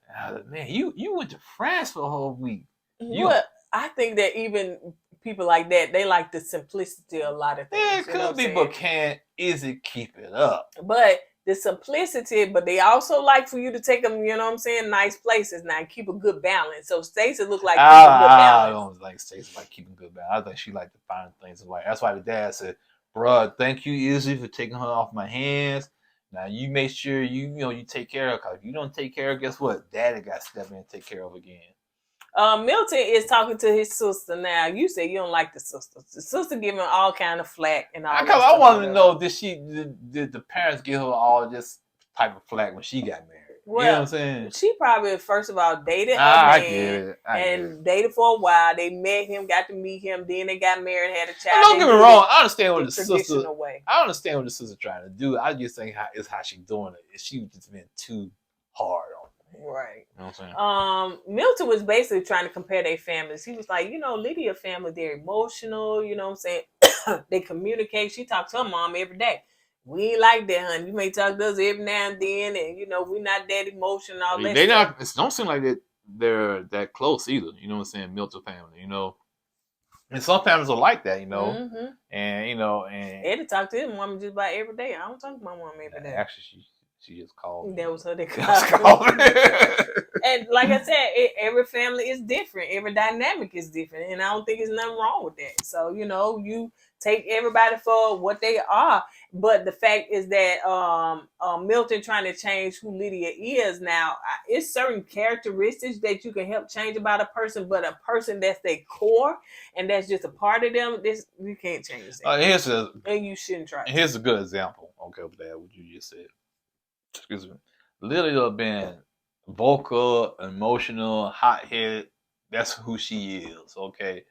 Man, you went to France for a whole week. Well, I think that even people like that, they like the simplicity of a lot of things. Yeah, it could be, but can't Izzy keep it up? But the simplicity, but they also like for you to take them, you know what I'm saying, nice places now and keep a good balance. So Stacey looked like keep a good balance. I don't like Stacey like keeping good balance. I think she like to find things like that's why the dad said, bruh, thank you, Izzy, for taking her off my hands. Now you make sure you take care of her, because if you don't take care of her, guess what? Daddy got to step in and take care of her again. Milton is talking to his sister now. You say you don't like the sister. The sister giving all kind of flack and all. I wanted to know, did the parents give her all this type of flack when she got married? Well, you know what I'm saying? She probably first of all dated a man and dated for a while. They met him, got to meet him, then they got married, had a child. Don't get me wrong. I understand what the sister. Way. I understand what the sister trying to do. I just think how she's doing it. She just been too hard on. Right. You know what I'm saying? Milton was basically trying to compare their families. He was like, you know, Lydia's family, they're emotional, you know what I'm saying? They communicate. She talks to her mom every day. We ain't like that, honey. You may talk to us every now and then, and you know, we're not that emotional. All that it don't seem like they're that close either. You know what I'm saying? Milton family, you know. And some families are like that, Mm-hmm. and and Eddie talked to his mom just about every day. I don't talk to my mom every day. actually she just called me. That was her that Just called. called me. And like I said, every family is different. Every dynamic is different. And I don't think there's nothing wrong with that. So, you take everybody for what they are. But the fact is that Milton trying to change who Lydia is now, it's certain characteristics that you can help change about a person, but a person that's their core and that's just a part of them, you can't change that. And you shouldn't try to. Here's a good example, okay, of that, what you just said. Excuse me. Lydia been vocal, emotional, hot-headed. That's who she is, okay?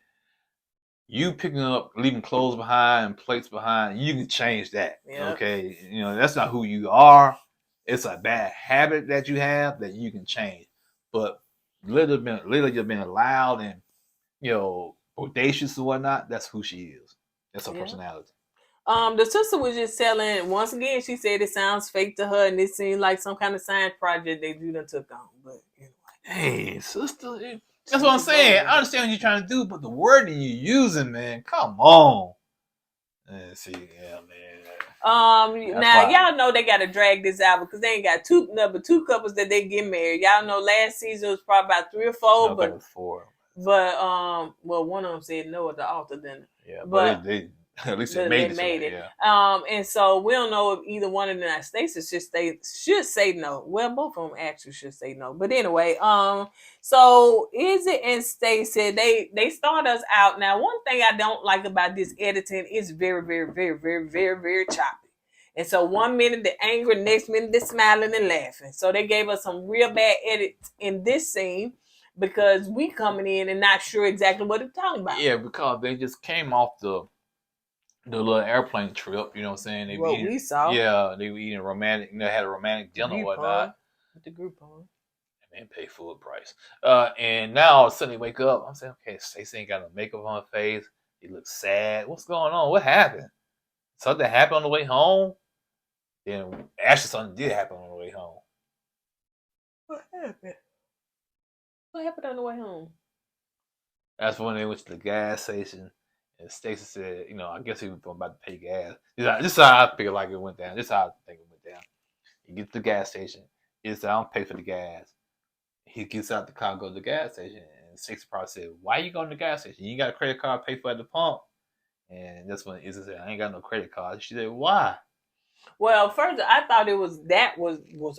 You picking up, leaving clothes behind, plates behind, you can change that, okay? That's not who you are. It's a bad habit that you have that you can change. But Lydia been loud and, bodacious and whatnot. That's who she is. That's her personality. The sister was just telling, once again, she said it sounds fake to her and it seemed like some kind of science project they done took on. But hey, sister, that's what I'm saying. I understand what you're trying to do, but the wording you're using, man, come on. See, yeah, man. Now y'all know they gotta drag this out because they ain't got two couples that they get married. Y'all know last season was probably about 3 or 4, no, but it was 4. But well, one of them said no at the altar, didn't it? Yeah, but they at least they made it. Yeah. And so we don't know if either one of them Stacey should say no. Well, both of them actually should say no. But anyway, so Izzy and Stacey, they start us out. Now, one thing I don't like about this editing is very, very, very, very, very, very choppy. And so 1 minute they're angry, next minute they're smiling and laughing. So they gave us some real bad edits in this scene because we coming in and not sure exactly what they're talking about. Yeah, because they just came off the little airplane trip, you know what I'm saying? We saw. Yeah, they were eating romantic, had a romantic dinner or whatnot. With the Groupon. Man, pay full price. And now all of a sudden they wake up. I'm saying, okay, Stacey ain't got no makeup on her face. He looks sad. What's going on? What happened? Something happened on the way home? Then actually something did happen on the way home. What happened? What happened on the way home? That's when they went to the gas station. And Stacey said, I guess he was about to pay gas. This is how I feel like it went down. This is how I think it went down. He gets to the gas station. He said, I don't pay for the gas. He gets out the car, goes to the gas station. And Stacey probably said, why you going to the gas station? You ain't got a credit card, pay for at the pump. And that's when Izzy said, I ain't got no credit card. She said, why? Well, first I thought it was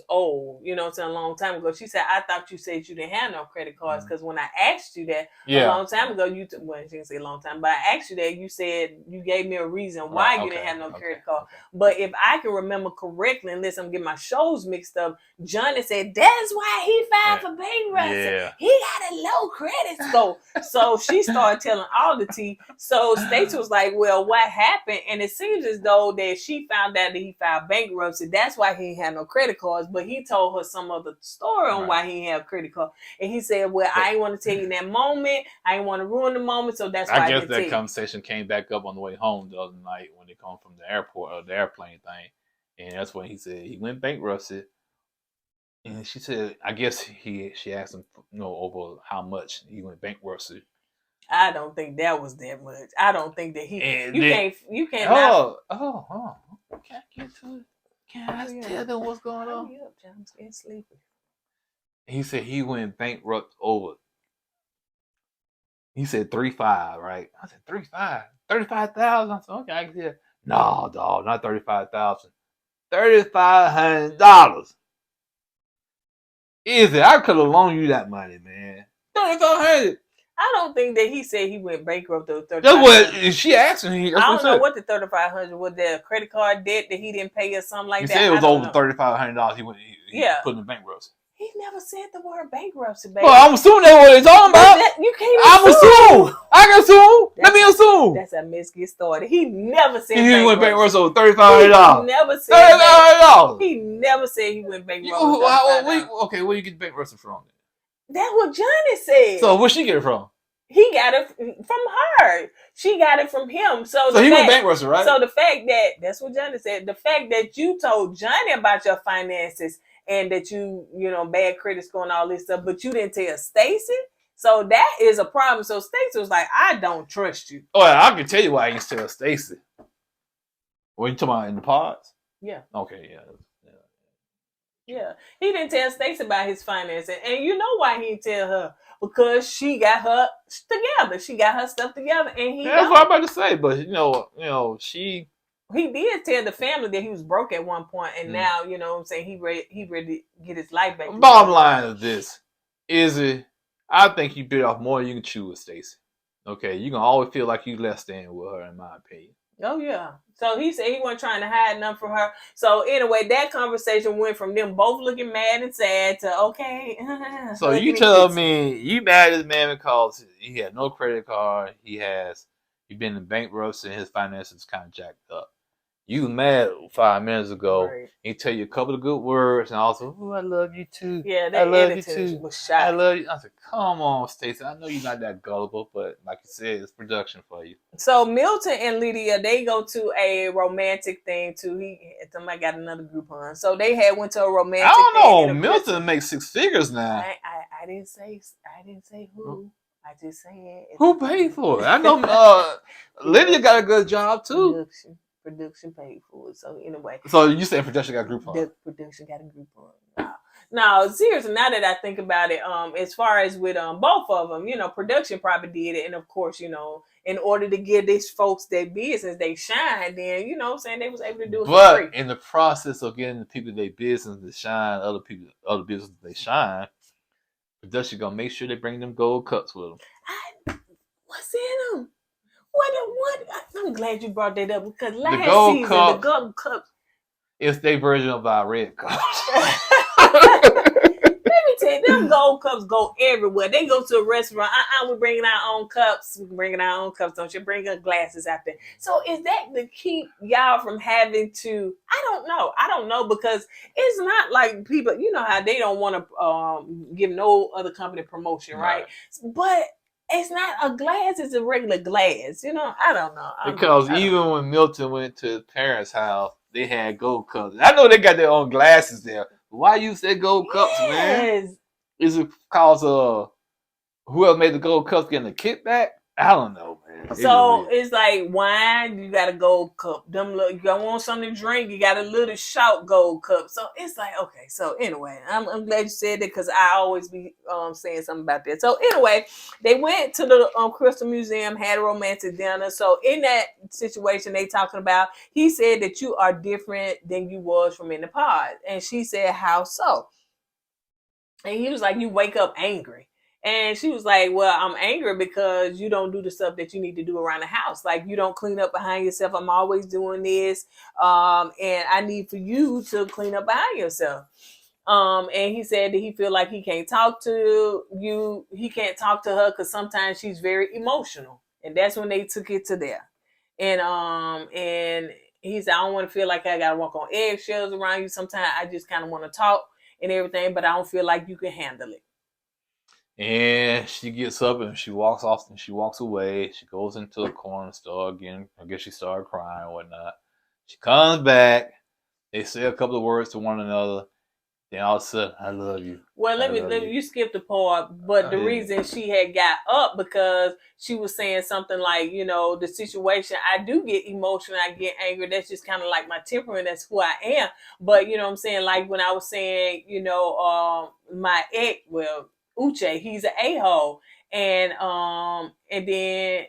old, you know what I'm saying, a long time ago. She said, I thought you said you didn't have no credit cards because when I asked you that a long time ago, she didn't say a long time, but I asked you that, you said you gave me a reason why you didn't have no credit card. Okay. But if I can remember correctly, unless I'm getting my shows mixed up, Johnny said that's why he filed for bankruptcy. Yeah. He got a low credit score. So she started telling all the tea. So Stacey was like, well, what happened? And it seems as though that she found out that he filed bankruptcy. That's why he had no credit cards. But he told her some other story on why he had a credit card. And he said, well, I ain't want to tell you that moment. I ain't want to ruin the moment. So that's why I guess that conversation came back up on the way home the other night when they come from the airport or the airplane thing. And that's when he said he went bankruptcy. And she said, I guess she asked him, over how much he went bankruptcy. I don't think that was that much. I don't think that you can't. Can I get to it? Can I tell them what's going on? Hurry up, John. I'm getting sleepy. He said he went bankrupt over. He said 3.5, right? I said 3.5, 35,000. I said, okay, I can tell. No, dog, not 35,000. $3,500. Easy, I could have loaned you that money, man. 3,500. I don't think that he said he went bankrupt over 3,500. That's what she asked him. I don't know what the 3,500 was. The credit card debt that he didn't pay or something like that. He said it was over $3,500. He put in bankruptcy. He never said the word bankruptcy, baby. Well, I'm assuming that's what they're talking about. You can't assume. I can assume. Let me assume. That's how mess get started. He never said he went bankrupt over $3,500. He never said $3,500. He never said he went bankrupt over $3,500. Okay, where you get bankruptcy from? That's what Johnny said. So where'd she get it from? He got it from her. She got it from him. So he went bankruptcy, right? So the fact that's what Johnny said. The fact that you told Johnny about your finances and that you bad credit score and all this stuff, but you didn't tell Stacey. So that is a problem. So Stacey was like, I don't trust you. Oh, I can tell you why he tell Stacey. What you talking about in the pods? Yeah. Okay, yeah. Yeah. He didn't tell Stacey about his finances. And you know why he didn't tell her? Because she got her together. She got her stuff together. And he That's what I'm about to say. But she he did tell the family that he was broke at one point, and now, you know what I'm saying, he ready to get his life back. Bottom line is this. I think you bit off more than you can chew with Stacey. Okay, you can always feel like you less than with her, in my opinion. Oh, yeah. So he said he wasn't trying to hide nothing from her. So anyway, that conversation went from them both looking mad and sad to, okay. So you tell me you mad at this man because he had no credit card. He been in bankruptcy and his finances kind of jacked up. You mad 5 minutes ago. Right. He tell you a couple of good words and also, "Oh, I love you too. Yeah, that I love you too. Was shot. I love you." I said, "Come on, Stacey. I know you're not that gullible, but like you said, it's production for you." So Milton and Lydia, they go to a romantic thing too. Somebody got another group on. So they went to a romantic. I don't know. Milton makes 6 figures now. I didn't say who. I just said who paid for it. I know Lydia got a good job too. Production paid for it. So anyway. So you saying production got a group on? The production got a group on. No, seriously, now that I think about it, as far as with both of them, production probably did it. And of course, in order to give these folks their business, they shine, then, what I'm saying, they was able to do it for free. But in the process of getting the people their business to shine, other business they shine, production gonna make sure they bring them gold cups with them. What's in them? What? I'm glad you brought that up because last season, the gold cups. It's their version of our red cups. Let me tell you, them gold cups go everywhere. They go to a restaurant. We're bringing our own cups. We're bringing our own cups. Don't you bring our glasses out there? So is that to keep y'all from having to? I don't know because it's not like people. You know how they don't want to give no other company promotion, right? But it's not a glass, it's a regular glass. I don't know. Because even when Milton went to his parents' house, they had gold cups. I know they got their own glasses there. But why use their gold cups, man? Is it because whoever made the gold cups getting a kickback? I don't know, man. So it's like wine, you got a gold cup. You want something to drink, you got a little short gold cup. So it's like, okay. So anyway, I'm glad you said that because I always be saying something about that. So anyway, they went to the Crystal Museum, had a romantic dinner. So in that situation they talking about, he said that you are different than you was from in the pod. And she said, how so? And he was like, you wake up angry. And she was like, well, I'm angry because you don't do the stuff that you need to do around the house. Like, you don't clean up behind yourself. I'm always doing this. And I need for you to clean up behind yourself. And he said that he feel like he can't talk to you. He can't talk to her because sometimes she's very emotional. And that's when they took it to there. And he said, I don't want to feel like I got to walk on eggshells around you. Sometimes I just kind of want to talk and everything, but I don't feel like you can handle it. And she gets up and she walks off and she walks away. She goes into a corner store again. I guess she started crying or whatnot. She comes back. They say a couple of words to one another. Then all of a sudden, I love you. Well, let me you skipped the part, but the reason she had got up because she was saying something like, the situation, I do get emotional, I get angry. That's just kind of like my temperament. That's who I am. But you know what I'm saying? Like when I was saying, my ex, Uche, he's an a-hole, and then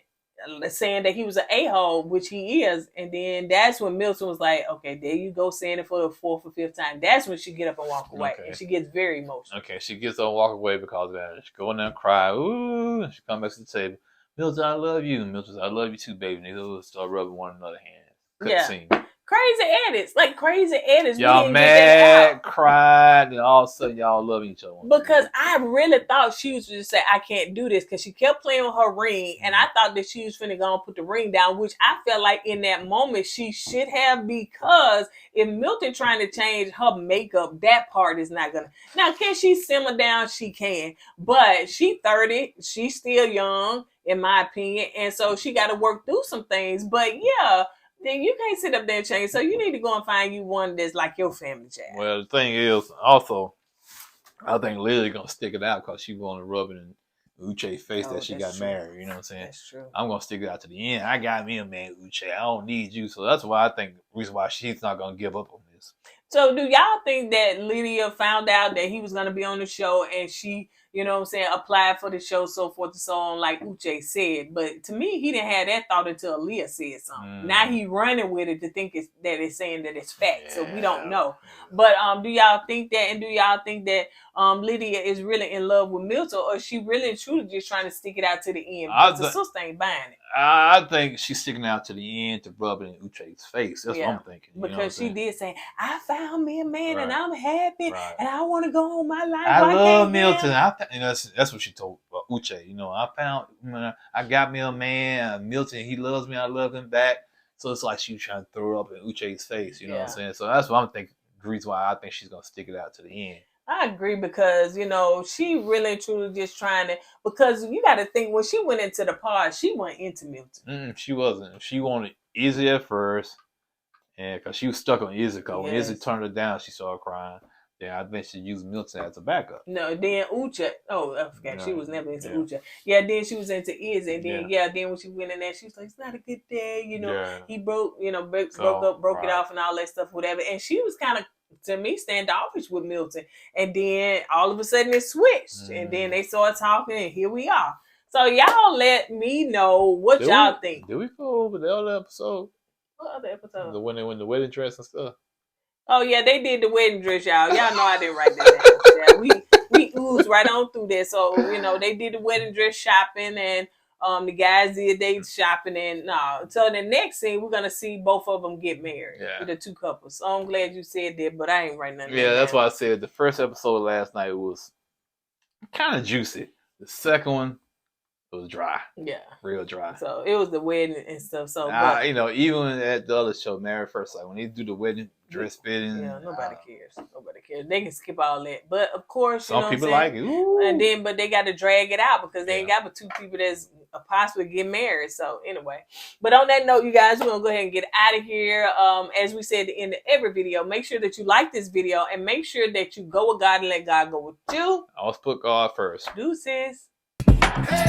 saying that he was an a-hole, which he is, and then that's when Milton was like, okay, there you go, saying it for the 4th or 5th time. That's when she get up and walk away, and she gets very emotional. Okay, she gets up and walk away because of that. She go in there and cry, ooh, and she come back to the table. Milton, I love you. Milton, I love you too, baby. And they start rubbing one another's hands. Scene. Crazy edits. Y'all mad, cried, and all of a sudden y'all love each other. Because I really thought she was just say, I can't do this, because she kept playing with her ring, and I thought that she was finna go and put the ring down, which I felt like in that moment she should have, because if Milton trying to change her makeup, that part is not gonna. Now, can she simmer down? She can, but she 30, she's still young, in my opinion, and so she got to work through some things. But yeah. Then you can't sit up there and change. So you need to go and find you one that's like your family child. Well, the thing is, also, I think Lily's gonna stick it out because she want to rub it Uche face that she got that's true. married. You know what I'm saying? That's true. I'm gonna stick it out to the end. I got me a man, Uche. I don't need you. So that's why I think the reason why she's not gonna give up on this. So do y'all think that Lydia found out that he was going to be on the show and she, you know what I'm saying, applied for the show, so forth and so on, like Uche said? But to me, he didn't have that thought until Aaliyah said something. Now he running with it to think that it's saying that it's fact. So we don't know. But do y'all think that, and do y'all think that Lydia is really in love with Milton, or is she really and truly just trying to stick it out to the end because the sister ain't buying it? I think she's sticking out to the end to rub it in Uche's face. That's what I'm thinking. Because she did say, I found me a man and I'm happy and I want to go on my life. I love Milton. That's what she told Uche. You know, I got me a man, Milton. He loves me. I love him back. So it's like she was trying to throw it up in Uche's face. You know what I'm saying? So that's what I'm thinking. The reason why I think she's gonna stick it out to the end. I agree because, you know, she really and truly just trying to, because you got to think when she went into the pod, she went into Milton. She wasn't. She wanted Izzy at first, and because she was stuck on Izzy. Because when Izzy turned her down, she started crying. Then I think she used Milton as a backup. No, then Uche. Oh, I forgot. She was never into Uche. Yeah, then she was into Izzy. And then, then when she went in there, she was like, it's not a good day. You know, he broke it off and all that stuff, whatever. And she was kind of, to me, standoffish with Milton. And then all of a sudden it switched. And then they started talking and here we are. So y'all let me know what y'all think. Did we go over the other episode? What other episode? The one they went the wedding dress and stuff. Oh yeah, they did the wedding dress, y'all. Y'all know I didn't write that down. We oozed right on through there. So, you know, they did the wedding dress shopping and the guys did they shopping and so the next scene we're gonna see both of them get married. With the two couples. So I'm glad you said that, but I ain't writing nothing. Yeah, that's why I said the first episode last night was kind of juicy. The second one was dry. Yeah. Real dry. So it was the wedding and stuff. So you know, even at the other show, Married First Sight, when they do the wedding dress fitting. Yeah, nobody cares. Nobody cares. They can skip all that. But of course, some people like it. Ooh. And but they got to drag it out because they ain't got but two people that's possibly get married. So anyway. But on that note, you guys, we're gonna go ahead and get out of here. As we said at the end of every video, make sure that you like this video and make sure that you go with God and let God go with you. Always put God first. Deuces. Hey.